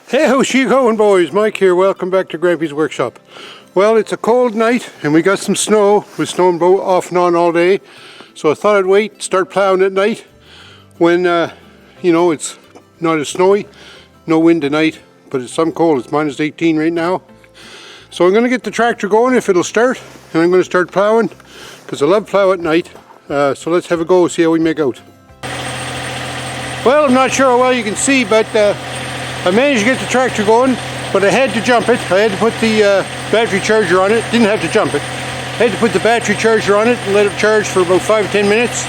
Hey, how's you going, boys? Mike here. Welcome back to Grampie's workshop. Well, it's a cold night and we got some snow. We're snowing off and on all day, so I thought I'd wait, start plowing at night when you know, it's not as snowy, no wind tonight, but it's some cold. It's minus 18 right now, so I'm going to get the tractor going if it'll start, and I'm going to start plowing because I love plow at night. So let's have a go, see how we make out. Well, I'm not sure how well you can see, but I managed to get the tractor going, but I had to jump it. I had to put the battery charger on it. Didn't have to jump it. I had to put the battery charger on it and let it charge for about 5 or 10 minutes,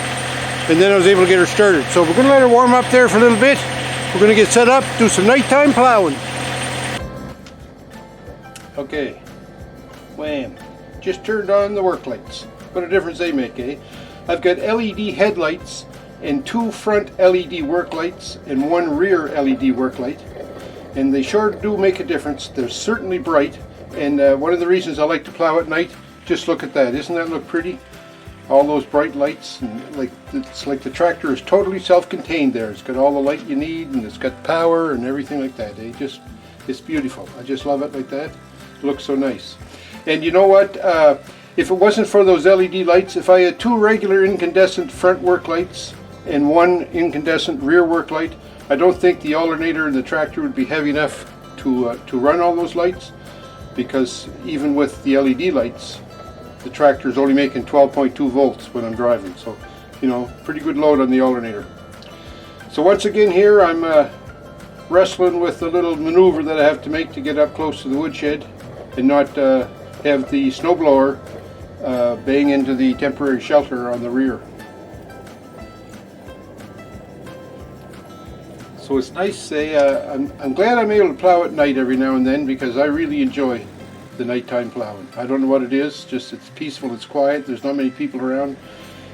and then I was able to get her started. So we're going to let her warm up there for a little bit. We're going to get set up, do some nighttime plowing. Okay, wham. Just turned on the work lights. What a difference they make, eh? I've got LED headlights and 2 front LED work lights and 1 rear LED work light. And they sure do make a difference. They're certainly bright, and one of the reasons I like to plow at night, just look at that. Doesn't that look pretty? All those bright lights, and it's like the tractor is totally self-contained there. It's got all the light you need, and it's got power and everything like that. It's beautiful. I just love it like that. It looks so nice. And you know what? If it wasn't for those LED lights, if I had 2 regular incandescent front work lights and 1 incandescent rear work light, I don't think the alternator in the tractor would be heavy enough to run all those lights, because even with the LED lights, the tractor is only making 12.2 volts when I'm driving. So, you know, pretty good load on the alternator. So once again here, I'm wrestling with the little maneuver that I have to make to get up close to the woodshed and not have the snowblower bang into the temporary shelter on the rear. So it's nice. I'm glad I'm able to plow at night every now and then, because I really enjoy the nighttime plowing. I don't know what it is, just it's peaceful, it's quiet, there's not many people around.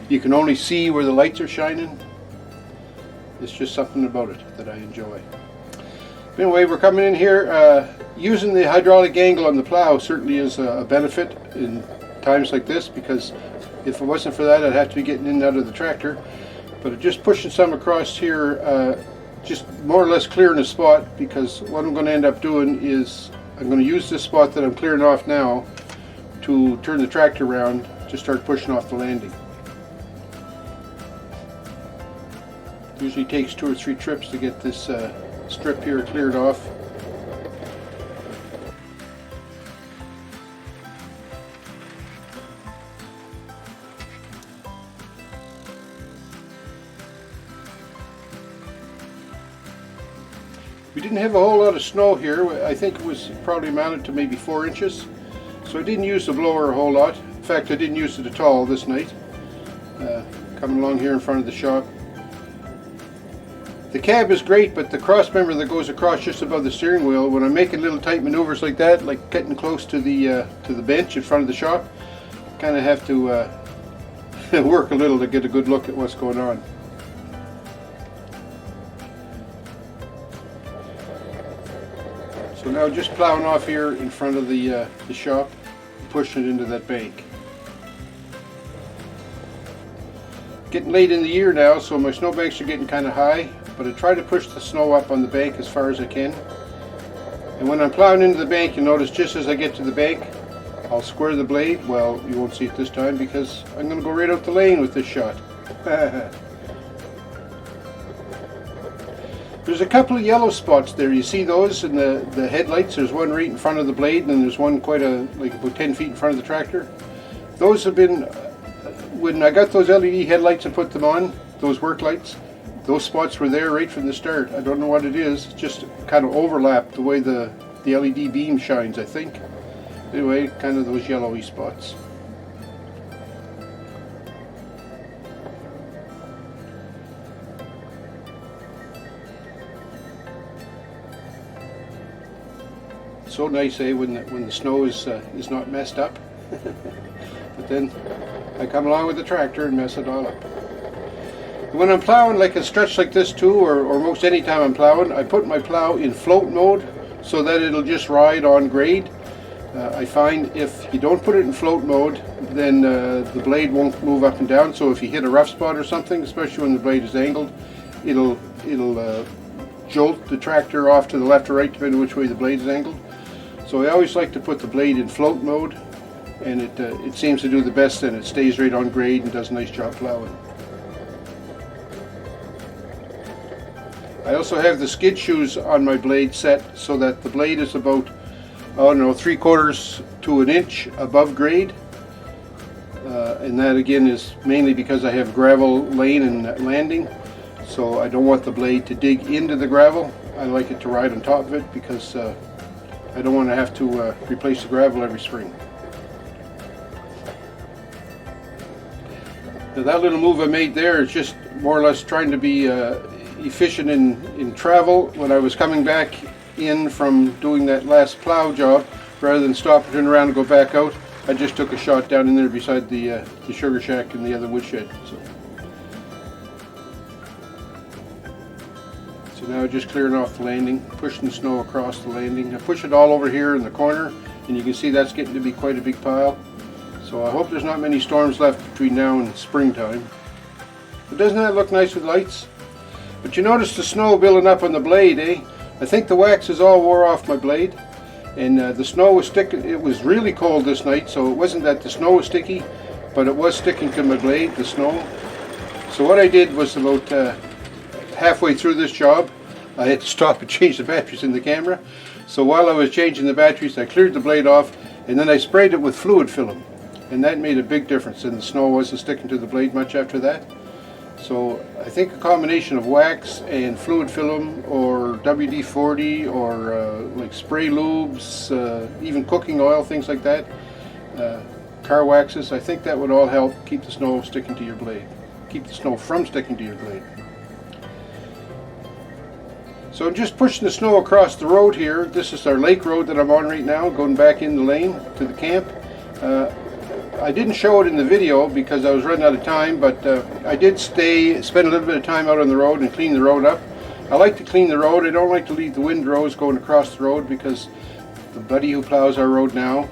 You can only see where the lights are shining. It's just something about it that I enjoy. Anyway, we're coming in here. Using the hydraulic angle on the plow certainly is a benefit in times like this, because if it wasn't for that, I'd have to be getting in and out of the tractor. But just pushing some across here, just more or less clearing a spot, because what I'm going to end up doing is I'm going to use this spot that I'm clearing off now to turn the tractor around to start pushing off the landing. Usually takes 2 or 3 trips to get this strip here cleared off. We didn't have a whole lot of snow here. I think it was probably amounted to maybe 4 inches. So I didn't use the blower a whole lot. In fact, I didn't use it at all this night. Coming along here in front of the shop. The cab is great, but the cross member that goes across just above the steering wheel, when I'm making little tight maneuvers like that, like getting close to the bench in front of the shop, kind of have to work a little to get a good look at what's going on. So now just plowing off here in front of the shop, pushing it into that bank. Getting late in the year now, so my snowbanks are getting kind of high, but I try to push the snow up on the bank as far as I can. And when I'm plowing into the bank, you'll notice just as I get to the bank, I'll square the blade. Well, you won't see it this time because I'm going to go right out the lane with this shot. There's a couple of yellow spots there. You see those in the headlights? There's one right in front of the blade, and then there's one like about 10 feet in front of the tractor. Those have been, when I got those LED headlights and put them on, those work lights, those spots were there right from the start. I don't know what it is. It's just kind of overlapped the way the LED beam shines, I think. Anyway, kind of those yellowy spots. So nice, eh, when the snow is not messed up. But then I come along with the tractor and mess it all up. When I'm plowing like a stretch like this too, or most any time I'm plowing, I put my plow in float mode so that it'll just ride on grade. I find if you don't put it in float mode, then the blade won't move up and down. So if you hit a rough spot or something, especially when the blade is angled, it'll jolt the tractor off to the left or right depending on which way the blade is angled. So I always like to put the blade in float mode, and it seems to do the best, and it stays right on grade and does a nice job plowing. I also have the skid shoes on my blade set so that the blade is about, I don't know, 3/4 to an inch above grade. And that again is mainly because I have gravel lane and landing, so I don't want the blade to dig into the gravel. I like it to ride on top of it because I don't want to have to replace the gravel every spring. Now that little move I made there is just more or less trying to be efficient in travel. When I was coming back in from doing that last plow job, rather than stop and turn around and go back out, I just took a shot down in there beside the sugar shack and the other woodshed. So now just clearing off the landing, pushing the snow across the landing. I push it all over here in the corner, and you can see that's getting to be quite a big pile. So I hope there's not many storms left between now and springtime. But doesn't that look nice with lights? But you notice the snow building up on the blade, eh? I think the wax is all wore off my blade. And the snow was sticking. It was really cold this night, so it wasn't that the snow was sticky, but it was sticking to my blade, the snow. So what I did was about halfway through this job, I had to stop and change the batteries in the camera. So while I was changing the batteries, I cleared the blade off, and then I sprayed it with fluid film. And that made a big difference, and the snow wasn't sticking to the blade much after that. So I think a combination of wax and fluid film or WD-40 or like spray lubes, even cooking oil, things like that, car waxes, I think that would all help keep the snow sticking to your blade, keep the snow from sticking to your blade. So I'm just pushing the snow across the road here. This is our lake road that I'm on right now, going back in the lane to the camp. I didn't show it in the video because I was running out of time, but I did spend a little bit of time out on the road and clean the road up. I like to clean the road. I don't like to leave the windrows going across the road because the buddy who plows our road now,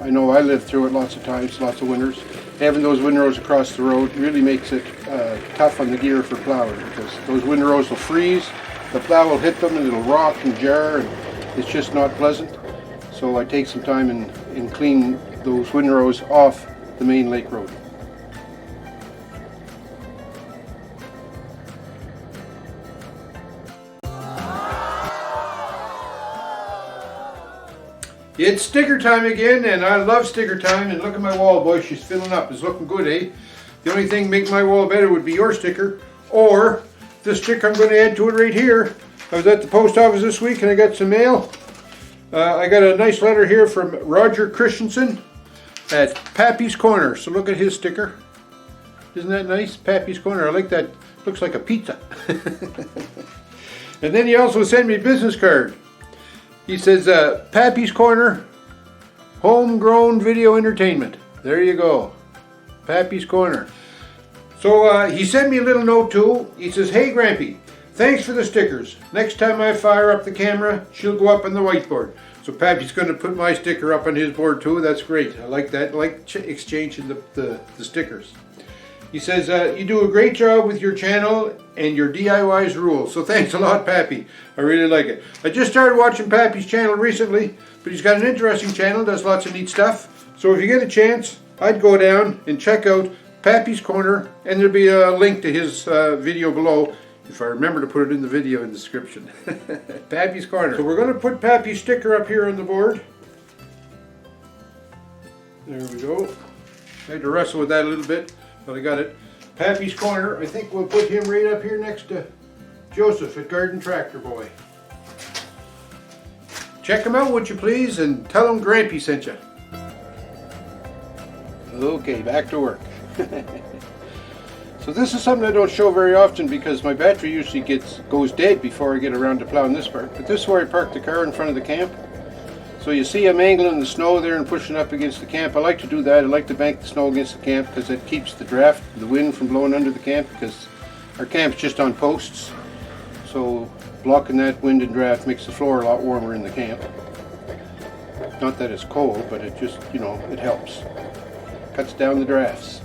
I know I lived through it lots of times, lots of winters. Having those windrows across the road really makes it tough on the gear for plowing because those windrows will freeze, the plow will hit them and it'll rock and jar, and it's just not pleasant. So I take some time and clean those windrows off the main lake road. It's sticker time again, and I love sticker time. And look at my wall, boys, she's filling up. It's looking good, eh? The only thing make my wall better would be your sticker, or the sticker I'm going to add to it right here. I was at the post office this week and I got some mail. I got a nice letter here from Roger Christensen at Pappy's Corner. So look at his sticker. Isn't that nice? Pappy's Corner. I like that. Looks like a pizza. And then he also sent me a business card. He says, Pappy's Corner, homegrown video entertainment. There you go. Pappy's Corner. So he sent me a little note too. He says, hey Grampie, thanks for the stickers. Next time I fire up the camera, she'll go up on the whiteboard. So Pappy's going to put my sticker up on his board too. That's great. I like that. I like exchanging the stickers. He says, you do a great job with your channel and your DIYs rule. So thanks a lot, Pappy. I really like it. I just started watching Pappy's channel recently, but he's got an interesting channel, does lots of neat stuff. So if you get a chance, I'd go down and check out Pappy's Corner, and there'll be a link to his video below, if I remember to put it in the video in the description. Pappy's Corner. So we're going to put Pappy's sticker up here on the board. There we go. I had to wrestle with that a little bit, but I got it. Pappy's Corner. I think we'll put him right up here next to Joseph at Garden Tractor Boy. Check him out, would you please, and tell him Grampie sent you. Okay, back to work. So this is something I don't show very often because my battery usually goes dead before I get around to plowing this part. But this is where I parked the car in front of the camp. So you see I'm angling the snow there and pushing up against the camp. I like to do that. I like to bank the snow against the camp because it keeps the draft, the wind from blowing under the camp, because our camp's just on posts. So blocking that wind and draft makes the floor a lot warmer in the camp. Not that it's cold, but it just, you know, it helps. Cuts down the drafts.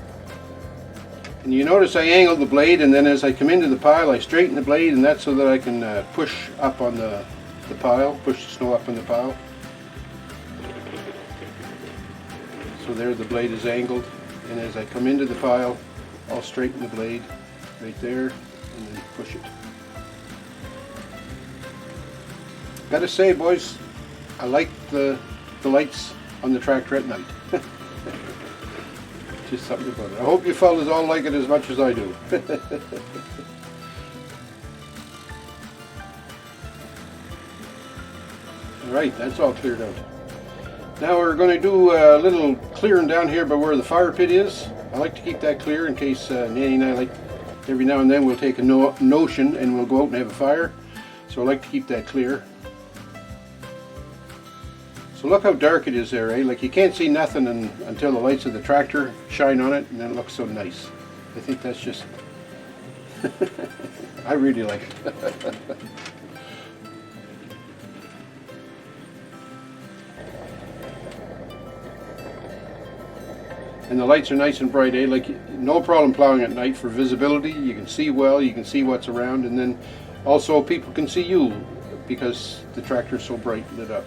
And you notice I angled the blade, and then as I come into the pile I straighten the blade, and that's so that I can push up on the pile, push the snow up on the pile. So there the blade is angled, and as I come into the pile I'll straighten the blade right there and then push it. Gotta say, boys, I like the lights on the tractor at night. Just something about it. I hope you fellas all like it as much as I do. Alright, that's all cleared out. Now we're going to do a little clearing down here by where the fire pit is. I like to keep that clear in case Nanny and I like every now and then we'll take a notion and we'll go out and have a fire. So I like to keep that clear. So look how dark it is there, eh? Like you can't see nothing until the lights of the tractor shine on it, and then it looks so nice. I think that's just... I really like it. And the lights are nice and bright, eh? Like no problem plowing at night for visibility. You can see well, you can see what's around, and then also people can see you because the tractor's so bright lit up.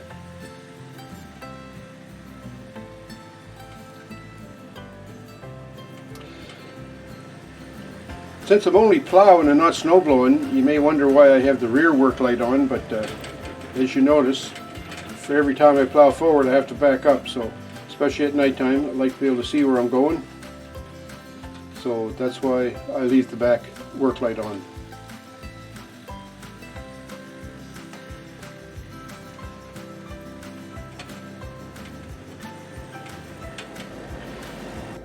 Since I'm only plowing and not snow blowing, you may wonder why I have the rear work light on, but as you notice, for every time I plow forward I have to back up, so especially at night time I like to be able to see where I'm going. So that's why I leave the back work light on.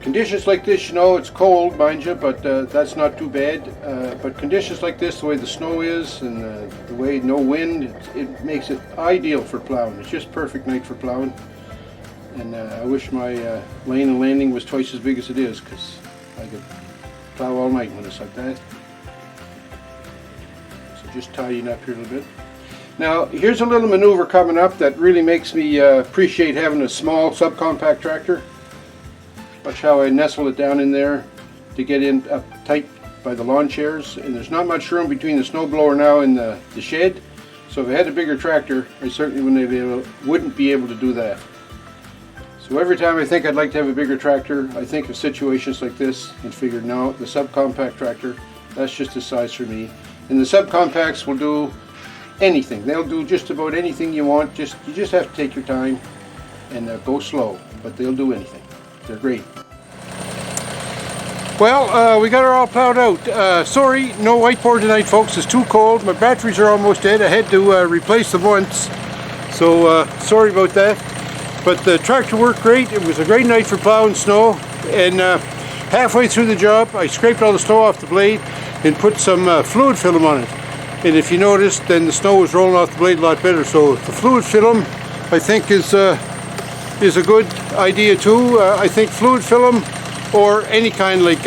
Conditions like this, you know, it's cold, mind you, but that's not too bad. But conditions like this, the way the snow is and the way no wind, it makes it ideal for plowing. It's just perfect night for plowing. And I wish my lane and landing was twice as big as it is, because I could plow all night when it's like that. So just tidying up here a little bit. Now here's a little maneuver coming up that really makes me appreciate having a small subcompact tractor. Watch how I nestle it down in there to get in up tight by the lawn chairs, and there's not much room between the snowblower now and the shed, so if I had a bigger tractor I certainly wouldn't be able to do that. So every time I think I'd like to have a bigger tractor, I think of situations like this and figure, no, the subcompact tractor, that's just the size for me. And the subcompacts will do anything. They'll do just about anything you want. You just have to take your time and go slow, but they'll do anything. They're great. Well, we got her all plowed out. Sorry, no whiteboard tonight, folks. It's too cold. My batteries are almost dead. I had to replace them once. So sorry about that. But the tractor worked great. It was a great night for plowing snow. And halfway through the job, I scraped all the snow off the blade and put some fluid film on it. And if you noticed, then the snow was rolling off the blade a lot better. So the fluid film, I think, is a good idea too. I think fluid film or any kind like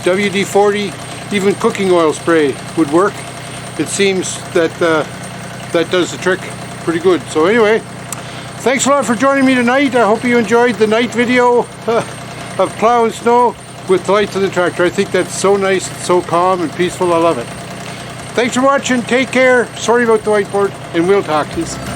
WD-40, even cooking oil spray would work. It seems that that does the trick pretty good. So anyway, thanks a lot for joining me tonight. I hope you enjoyed the night video of plowing snow with the lights of the tractor. I think that's so nice, so calm and peaceful. I love it. Thanks for watching. Take care. Sorry about the whiteboard, and we'll talk to you.